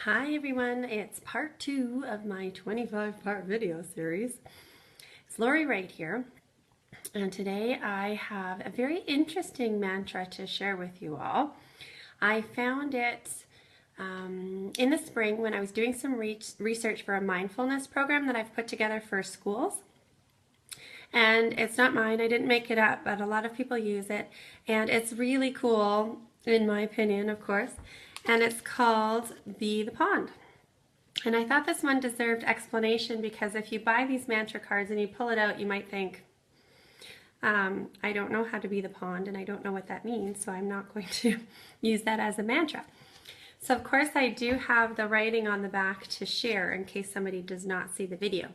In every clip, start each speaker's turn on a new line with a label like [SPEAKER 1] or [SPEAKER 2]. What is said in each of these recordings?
[SPEAKER 1] Hi everyone, it's part 2 of my 25-part video series. It's Laurie Wrighter here, and today I have a very interesting mantra to share with you all. I found it in the spring when I was doing some research for a mindfulness program that I've put together for schools. And it's not mine, I didn't make it up, but a lot of people use it, and it's really cool, in my opinion, of course. And it's called Be the Pond. And I thought this one deserved explanation because if you buy these mantra cards and you pull it out, you might think, I don't know how to be the pond and I don't know what that means, so I'm not going to use that as a mantra. So of course I do have the writing on the back to share in case somebody does not see the video.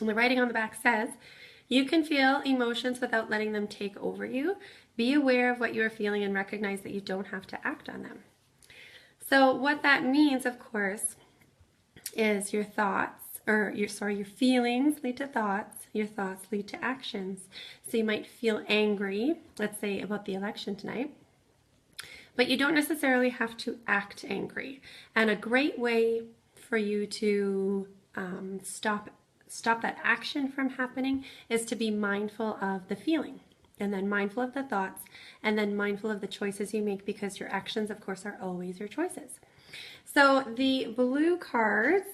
[SPEAKER 1] And the writing on the back says, you can feel emotions without letting them take over you. Be aware of what you are feeling and recognize that you don't have to act on them. So what that means, of course, is your thoughts, or your feelings lead to thoughts, your thoughts lead to actions. So you might feel angry, let's say about the election tonight, but you don't necessarily have to act angry. And a great way for you to stop that action from happening is to be mindful of the feeling, and then mindful of the thoughts, and then mindful of the choices you make, because your actions, of course, are always your choices. So the blue cards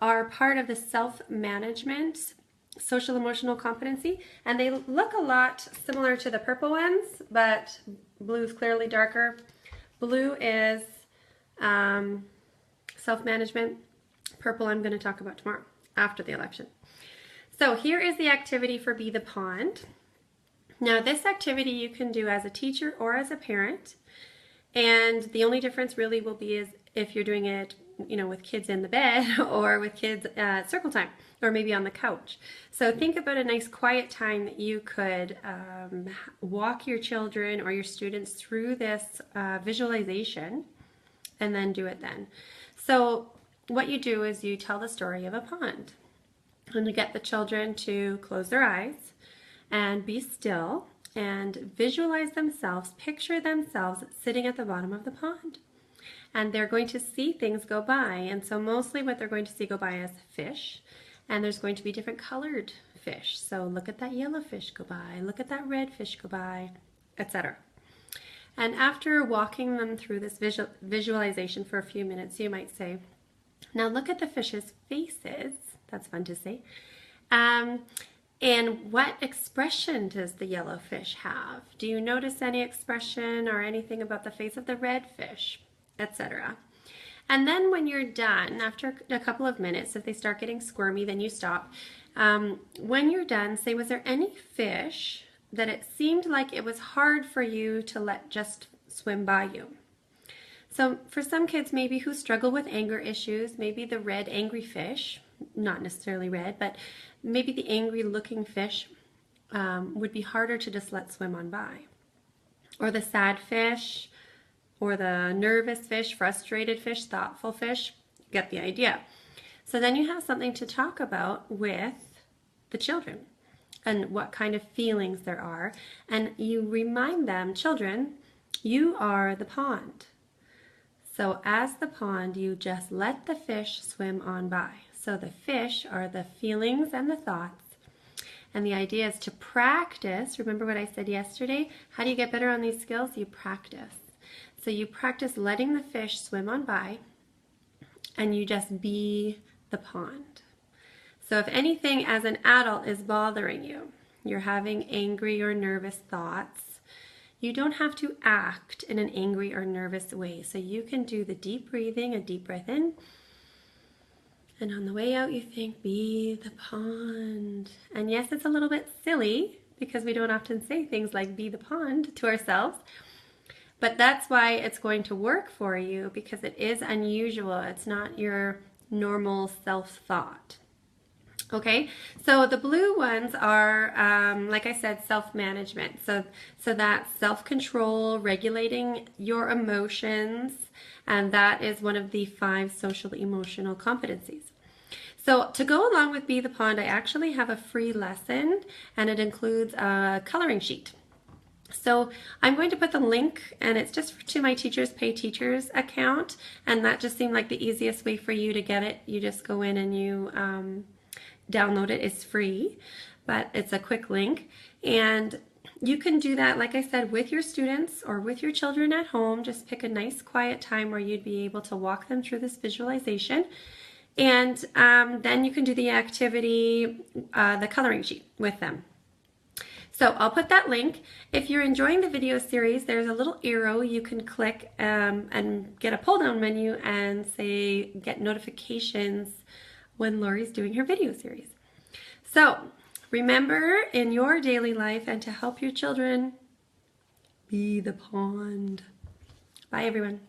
[SPEAKER 1] are part of the self-management social emotional competency, and they look a lot similar to the purple ones, but blue is clearly darker. Blue is self-management. Purple I'm going to talk about tomorrow after the election. So here is the activity for Be the Pond. Now this activity you can do as a teacher or as a parent, and the only difference really will be is if you're doing it, with kids in the bed or with kids at circle time, or maybe on the couch. So think about a nice quiet time that you could walk your children or your students through this visualization, and then do it then. So what you do is you tell the story of a pond, and you get the children to close their eyes and be still and visualize themselves, picture themselves sitting at the bottom of the pond. And they're going to see things go by. And so mostly what they're going to see go by is fish. And there's going to be different colored fish. So look at that yellow fish go by, look at that red fish go by, etc. And after walking them through this visualization for a few minutes, you might say, now look at the fish's faces. That's fun to say. And what expression does the yellow fish have? Do you notice any expression or anything about the face of the red fish, etc.? And then when you're done, after a couple of minutes, if they start getting squirmy, then you stop. When you're done, say, was there any fish that it seemed like it was hard for you to let just swim by you? So for some kids maybe who struggle with anger issues, maybe the red angry fish, not necessarily red, but maybe the angry looking fish would be harder to just let swim on by. Or the sad fish, or the nervous fish, frustrated fish, thoughtful fish. Get the idea. So then you have something to talk about with the children and what kind of feelings there are. And you remind them, children, you are the pond. So as the pond, you just let the fish swim on by. So the fish are the feelings and the thoughts. And the idea is to practice. Remember what I said yesterday? How do you get better on these skills? You practice. So you practice letting the fish swim on by, and you just be the pond. So if anything as an adult is bothering you, you're having angry or nervous thoughts, you don't have to act in an angry or nervous way. So you can do the deep breathing, a deep breath in, and on the way out you think, be the pond. And yes, it's a little bit silly because we don't often say things like be the pond to ourselves, but that's why it's going to work for you, because it is unusual. It's not your normal self-thought. Okay, so the blue ones are, like I said, self-management. So that's self-control, regulating your emotions, and that is one of the 5 social emotional competencies. So to go along with Be the Pond, I actually have a free lesson, and it includes a coloring sheet. So I'm going to put the link, and it's just to my Teachers Pay Teachers account, and that just seemed like the easiest way for you to get it. You just go in and you download it. It's free, but it's a quick link, and you can do that, like I said, with your students or with your children at home. Just pick a nice quiet time where you'd be able to walk them through this visualization. And then you can do the activity, the coloring sheet with them. So I'll put that link. If you're enjoying the video series, there's a little arrow you can click and get a pull down menu and say get notifications when Laurie's doing her video series. So remember, in your daily life and to help your children, be the pond. Bye everyone.